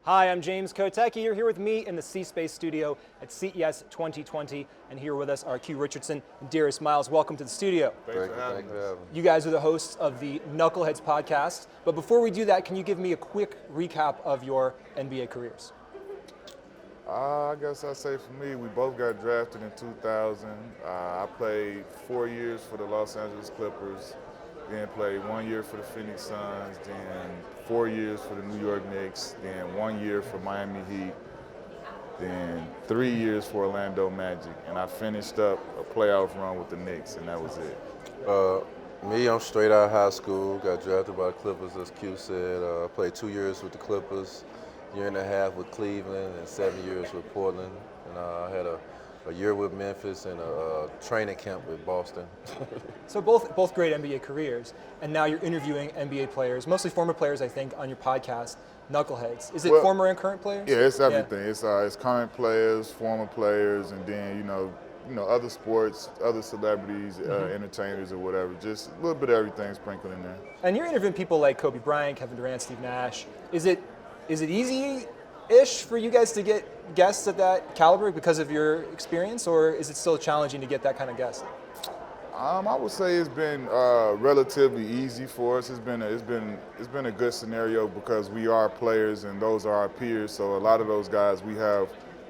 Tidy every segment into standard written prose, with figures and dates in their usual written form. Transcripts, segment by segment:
Hi, I'm James Kotecki. You're here with me in the C-Space studio at CES 2020, and here with us are Quentin Richardson and Darius. Welcome to the studio. Thanks for having us. You guys are the hosts of the Knuckleheads podcast, but before we do that, can you give me a quick recap of your NBA careers? I guess I'd say for me, we both got drafted in 2000. I played 4 years for the Los Angeles Clippers, then played 1 year for the Phoenix Suns, then 4 years for the New York Knicks, then 1 year for Miami Heat, then 3 years for Orlando Magic, and I finished up a playoff run with the Knicks, and that was it. Me, I'm straight out of high school, got drafted by the Clippers, as Q said. Played 2 years with the Clippers, year and a half with Cleveland, and 7 years with Portland. And I had a year with Memphis and a training camp with Boston. So both great NBA careers, and now you're interviewing NBA players, mostly former players, I think, on your podcast, Knuckleheads. Is it former and current players? Yeah, it's everything. Yeah. It's current players, former players, and then you know other sports, other celebrities, entertainers, or whatever. Just a little bit of everything sprinkled in there. And you're interviewing people like Kobe Bryant, Kevin Durant, Steve Nash. Is it easy-ish for you guys to get guests at that caliber because of your experience, or is it still challenging to get that kind of guest? I would say it's been relatively easy for us. It's been a good scenario because we are players and those are our peers. So a lot of those guys we have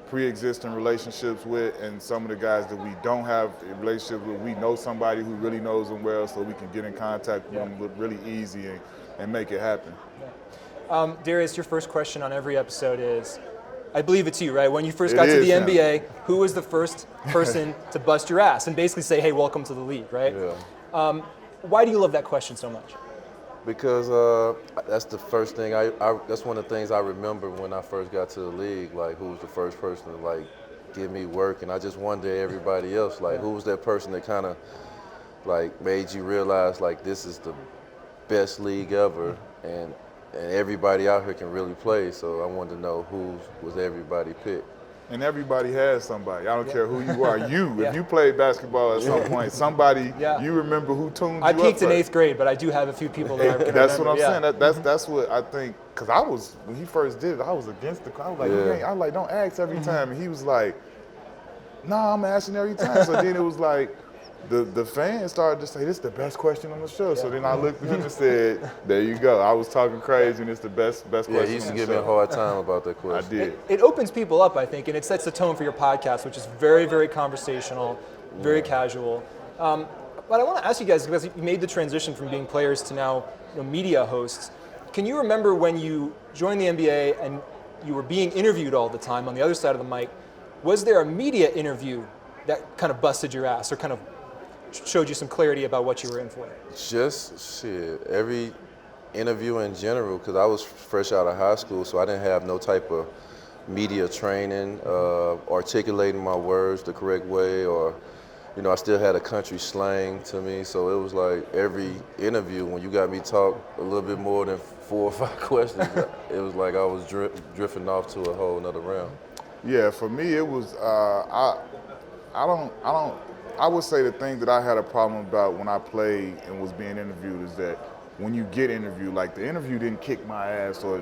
pre-existing relationships with, and some of the guys that we don't have relationships with, we know somebody who really knows them well, so we can get in contact with them really easy and make it happen. Yeah. Darius, your first question on every episode is, I believe it's you, right? When you first got to the NBA, who was the first person to bust your ass and basically say, hey, welcome to the league, right? Yeah. Why do you love that question so much? Because that's the first thing, that's one of the things I remember when I first got to the league, like who was the first person to like give me work, and I just wonder everybody else, like who was that person that kind of like made you realize like this is the best league ever, and everybody out here can really play, so I wanted to know who was everybody picked. And everybody has somebody. I don't care who you are. If you played basketball at some point, somebody, you remember who tuned you up. I peaked in 8th grade, but I do have a few people that I can That's remember. what I'm saying. That's what I think, because when he first did it, I was against the crowd. I was like, don't ask every time. And he was like, nah, I'm asking every time. So then it was like, the fans started to say, this is the best question on the show. So then I looked at him and said, there you go. I was talking crazy, and it's the best question on the show. Yeah, he used to give me a hard time about that question. I did. It opens people up, I think, and it sets the tone for your podcast, which is very, very conversational, very casual. But I want to ask you guys, because you made the transition from being players to now media hosts. Can you remember when you joined the NBA and you were being interviewed all the time on the other side of the mic? Was there a media interview that kind of busted your ass or kind of showed you some clarity about what you were in for? Just shit, every interview in general, because I was fresh out of high school, so I didn't have no type of media training, articulating my words the correct way, or I still had a country slang to me, so it was like every interview, when you got me talk a little bit more than 4 or 5 questions, it was like I was drifting off to a whole nother realm. Yeah, for me it was, I would say the thing that I had a problem about when I played and was being interviewed is that when you get interviewed, like the interview didn't kick my ass or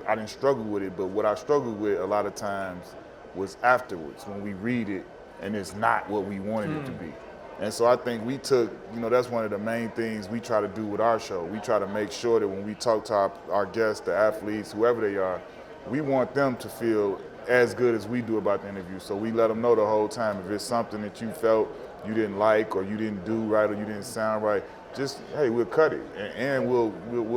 I didn't struggle with it, but what I struggled with a lot of times was afterwards when we read it and it's not what we wanted it to be. And so I think we took, that's one of the main things we try to do with our show. We try to make sure that when we talk to our guests, the athletes, whoever they are, we want them to feel as good as we do about the interview. So we let them know the whole time if it's something that you felt you didn't like or you didn't do right or you didn't sound right, just, hey, we'll cut it and we'll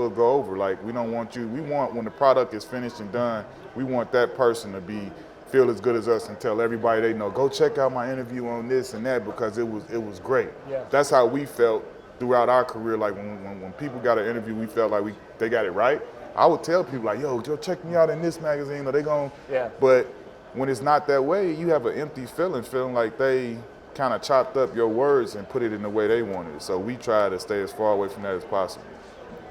go over. Like, we don't want we want, when the product is finished and done, we want that person to feel as good as us and tell everybody they know, go check out my interview on this and that because it was great. Yeah. That's how we felt throughout our career. Like when people got an interview, we felt like they got it right. I would tell people like, yo, check me out in this magazine or they gon'. Yeah. But when it's not that way, you have an empty feeling like they kind of chopped up your words and put it in the way they wanted it. So we try to stay as far away from that as possible.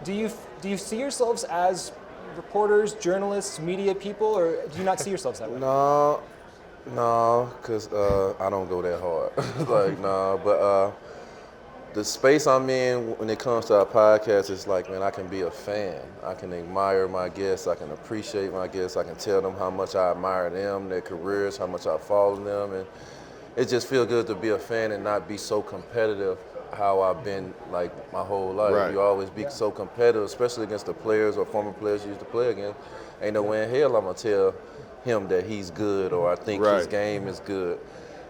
Do you see yourselves as reporters, journalists, media people, or do you not see yourselves that way? No, because I don't go that hard. But the space I'm in when it comes to our podcast is like, man, I can be a fan. I can admire my guests. I can appreciate my guests. I can tell them how much I admire them, their careers, how much I follow them. And it just feels good to be a fan and not be so competitive how I've been like my whole life. Right. You always be so competitive, especially against the players or former players you used to play against. Ain't no way in hell I'm going to tell him that he's good or I think his game is good.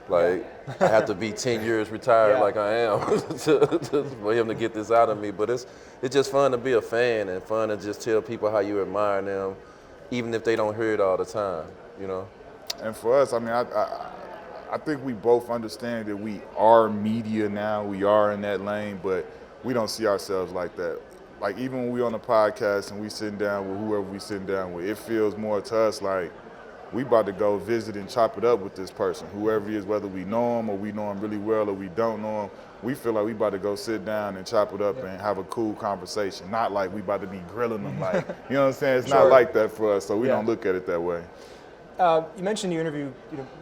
Like, I have to be 10 years retired like I am for him to get this out of me. But it's just fun to be a fan and fun to just tell people how you admire them, even if they don't hear it all the time, you know? And for us, I mean, I think we both understand that we are media now. We are in that lane, but we don't see ourselves like that. Like, even when we on the podcast and we sitting down with whoever we sitting down with, it feels more to us like we about to go visit and chop it up with this person, whoever he is, whether we know him or we know him really well or we don't know him. We feel like we about to go sit down and chop it up and have a cool conversation. Not like we about to be grilling them, like, you know what I'm saying? It's not like that for us, so we don't look at it that way. You mentioned you interview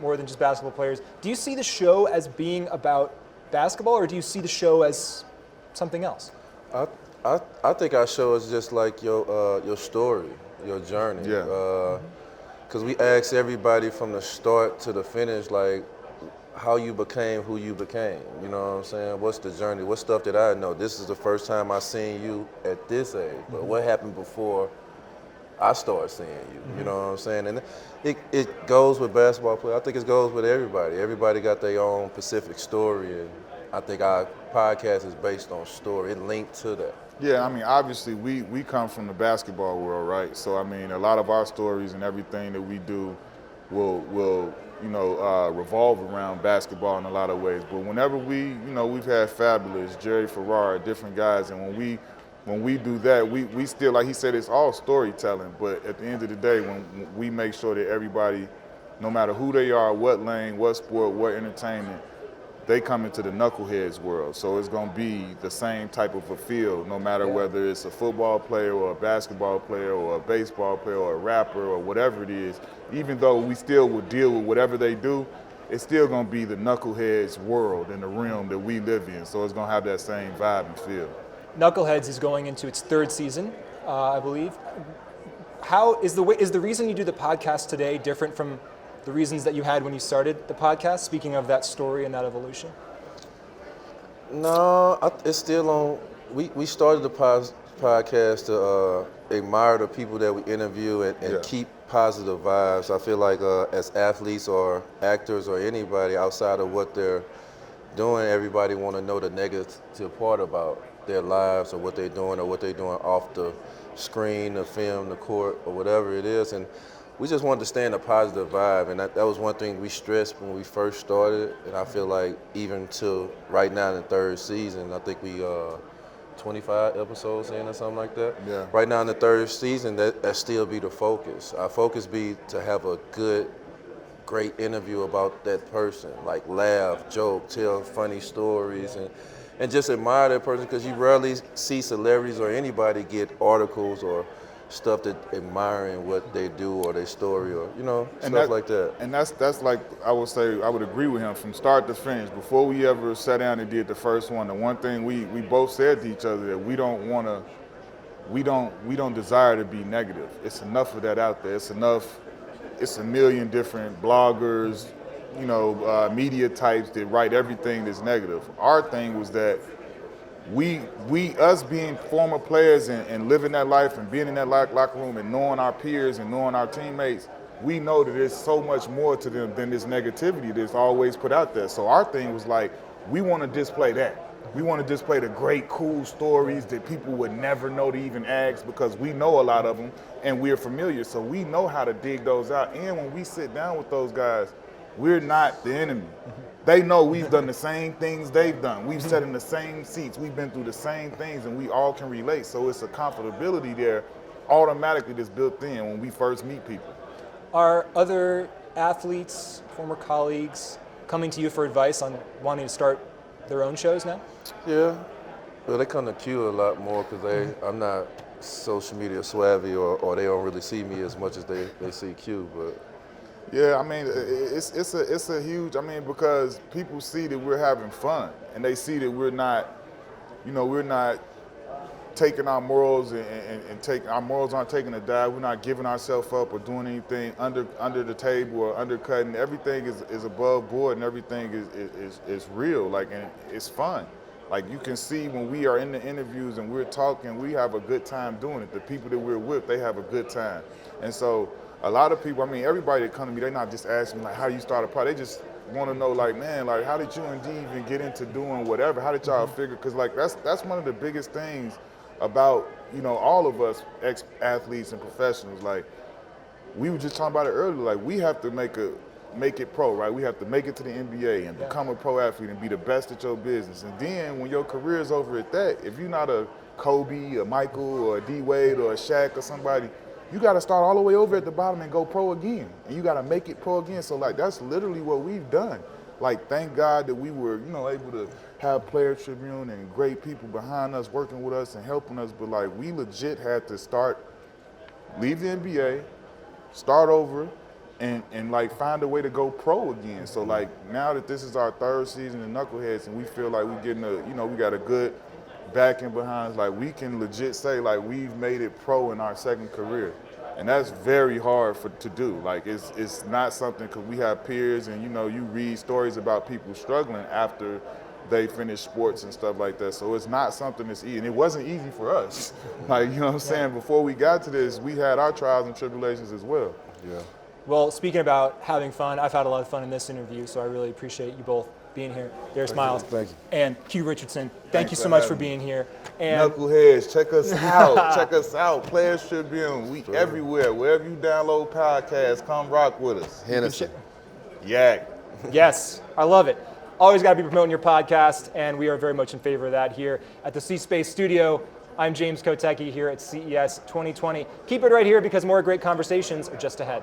more than just basketball players. Do you see the show as being about basketball, or do you see the show as something else? I think our show is just like your story, your journey. Yeah. Because we ask everybody from the start to the finish, like, how you became who you became. You know what I'm saying? What's the journey? What stuff that I know? This is the first time I seen you at this age. But what happened before I started seeing you? You know what I'm saying? And it goes with basketball players. I think it goes with everybody. Everybody got their own specific story. And I think our podcast is based on story. It linked to that. Yeah, I mean, obviously, we come from the basketball world, right? So, I mean, a lot of our stories and everything that we do will revolve around basketball in a lot of ways. But whenever we've had Fabulous, Jerry Ferrara, different guys, and when we do that, we still, like he said, it's all storytelling. But at the end of the day, when we make sure that everybody, no matter who they are, what lane, what sport, what entertainment, they come into the Knuckleheads world. So it's going to be the same type of a feel, no matter whether it's a football player or a basketball player or a baseball player or a rapper or whatever it is. Even though we still would deal with whatever they do, it's still going to be the Knuckleheads world and the realm that we live in. So it's going to have that same vibe and feel. Knuckleheads is going into its third season, I believe. How is the reason you do the podcast today different from the reasons that you had when you started the podcast, speaking of that story and that evolution? No, it's still on. We started the podcast to admire the people that we interview and keep positive vibes. I feel like as athletes or actors or anybody outside of what they're doing, everybody want to know the negative part about their lives or what they're doing off the screen, the film, the court, or whatever it is. And we just wanted to stay in a positive vibe, and that was one thing we stressed when we first started, and I feel like even to right now in the third season, I think we 25 episodes in or something like that. Yeah. Right now in the third season, that still be the focus. Our focus be to have a good, great interview about that person, like laugh, joke, tell funny stories, and just admire that person, because you rarely see celebrities or anybody get articles or stuff that admiring what they do or their story or stuff like that. And that's like, I would say, I would agree with him from start to finish. Before we ever sat down and did the first one, the one thing we both said to each other that we don't desire to be negative. It's enough of that out there. It's enough. It's a million different bloggers, media types that write everything that's negative. Our thing was that us being former players and living that life and being in that locker room and knowing our peers and knowing our teammates, we know that there's so much more to them than this negativity that's always put out there. So our thing was like, we want to display that. We want to display the great, cool stories that people would never know to even ask, because we know a lot of them and we're familiar. So we know how to dig those out. And when we sit down with those guys, we're not the enemy. They know we've done the same things they've done. We've sat in the same seats. We've been through the same things, and we all can relate. So it's a comfortability there automatically that's built in when we first meet people. Are other athletes, former colleagues, coming to you for advice on wanting to start their own shows now? Yeah. Well, they come to Q a lot more because I'm not social media savvy or they don't really see me as much as they see Q, but. Yeah, I mean, it's a huge, because people see that we're having fun and they see that we're not we're not taking our morals and taking our morals aren't taking a dive. We're not giving ourselves up or doing anything under the table or undercutting. Everything is above board and everything is real. Like, and it's fun. Like, you can see when we are in the interviews and we're talking, we have a good time doing it. The people that we're with, they have a good time. And so a lot of people, I mean, everybody that come to me, they're not just asking me like, how you start a product. They just want to know, like, man, like, how did you and D even get into doing whatever? How did y'all figure? Because like that's one of the biggest things about, all of us ex-athletes and professionals. Like, we were just talking about it earlier, like, we have to make it pro, right? We have to make it to the NBA and become a pro athlete and be the best at your business. And then when your career is over at that, if you're not a Kobe, a Michael, or a D-Wade, or a Shaq, or somebody, you got to start all the way over at the bottom and go pro again. And you got to make it pro again. So, like, that's literally what we've done. Like, thank God that we were, able to have Player Tribune and great people behind us working with us and helping us. But, like, we legit had to leave the NBA, start over, and like, find a way to go pro again. So, like, now that this is our third season in Knuckleheads and we feel like we're getting we got a good backing behind us, like, we can legit say, like, we've made it pro in our second career. And that's very hard to do. Like, it's not something, because we have peers and, you read stories about people struggling after they finish sports and stuff like that. So it's not something that's easy. And it wasn't easy for us. Like, you know what I'm saying? Before we got to this, we had our trials and tribulations as well. Yeah. Well, speaking about having fun, I've had a lot of fun in this interview, so I really appreciate you both being here. Darius Miles Thank you. and Q Richardson, thank you so for much for having me. being here. And Knuckleheads, check us out. Check us out. Players Tribune. We everywhere. Wherever you download podcasts, come rock with us. Hennessy. Yak. yes, I love it. Always got to be promoting your podcast, and we are very much in favor of that here at the C-Space Studio. I'm James Kotecki here at CES 2020. Keep it right here because more great conversations are just ahead.